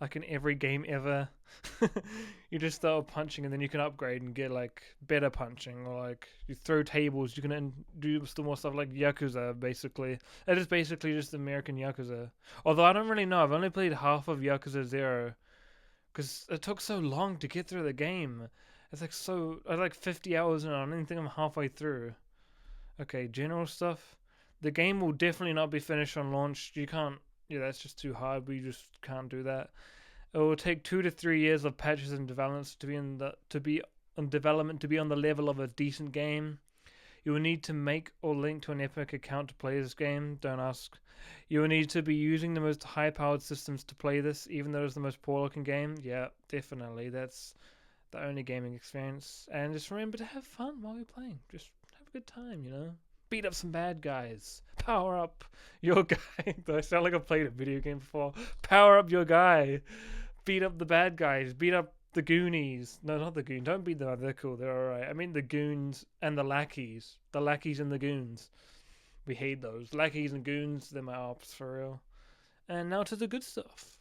like in every game ever. You just start punching and then you can upgrade and get like better punching, or like you throw tables. You can do still more stuff like Yakuza. Basically, it is basically just American Yakuza. Although I don't really know. I've only played half of Yakuza Zero because it took so long to get through the game. It's like so. I had like 50 hours in it. I don't even think I'm halfway through. Okay, general stuff. The game will definitely not be finished on launch. You can't. Yeah, that's just too hard. We just can't do that. It will take 2 to 3 years of patches and developments to be on the level of a decent game. You will need to make or link to an Epic account to play this game. Don't ask. You will need to be using the most high-powered systems to play this, even though it's the most poor-looking game. Yeah, definitely. That's the only gaming experience. And just remember to have fun while you're playing. Just have a good time, you know? Beat up some bad guys. Power up your guy. Do I sound like I've played a video game before? Power up your guy. Beat up the bad guys. Beat up the Goonies. No, not the Goons. Don't beat them. They're cool. They're alright. I mean the Goons and the Lackeys. The Lackeys and the Goons. We hate those. Lackeys and Goons, they're my ops for real. And now to the good stuff.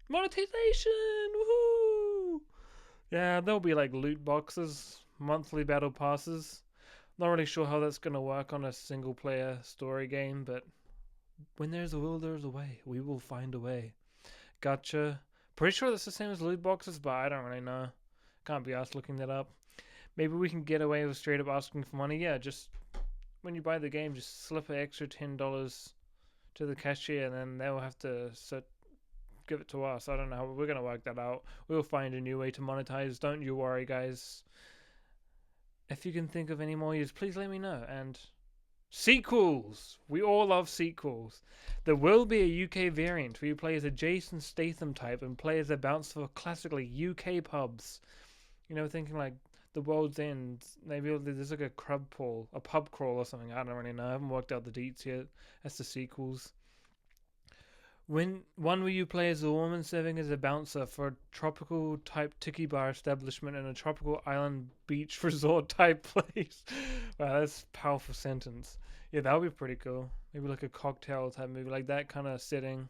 Monetization! Woohoo! Yeah, there'll be like loot boxes, monthly battle passes. Not really sure how that's gonna work on a single player story game, but when there's a will, there's a way. We will find a way. Gotcha. Pretty sure that's the same as loot boxes, but I don't really know. Can't be asked looking that up. Maybe we can get away with straight up asking for money. Yeah, just when you buy the game, just slip an extra $10 to the cashier, and then they'll have to give it to us. I don't know how we're gonna work that out. We'll find a new way to monetize. Don't you worry, guys. If you can think of any more, just please let me know. And sequels! We all love sequels. There will be a UK variant where you play as a Jason Statham type and play as a bouncer for classically UK pubs. You know, thinking like The World's End. Maybe there's like a pub crawl or something. I don't really know. I haven't worked out the deets yet. That's the sequels. One where you play as a woman serving as a bouncer for a tropical type tiki bar establishment in a tropical island beach resort type place. Wow, that's a powerful sentence. Yeah, that would be pretty cool. Maybe like a cocktail type movie, like that kind of setting.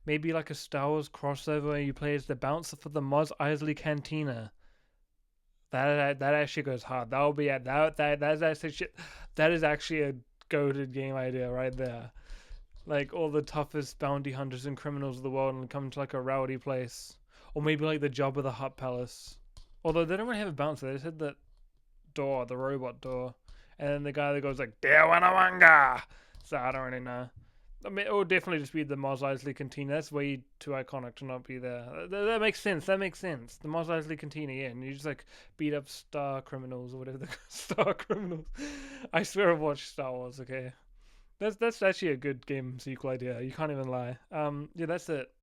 Maybe like a Star Wars crossover where you play as the bouncer for the Mos Eisley Cantina. That actually goes hard. That will be at that's actually shit. That is actually a goated game idea right there. Like all the toughest bounty hunters and criminals of the world and come to like a rowdy place. Or maybe like the Job of the Hutt Palace. Although they don't really have a bouncer, they just had that door, the robot door. And then the guy that goes like, Dewanawanga! So I don't really know. I mean, it would definitely just be the Mos Eisley Cantina. That's way too iconic to not be there. That makes sense. That makes sense. The Mos Eisley Cantina, yeah. And you just like beat up star criminals or whatever they're called. Star criminals. I swear I've watched Star Wars, okay? That's actually a good game sequel idea. You can't even lie. Yeah, that's it.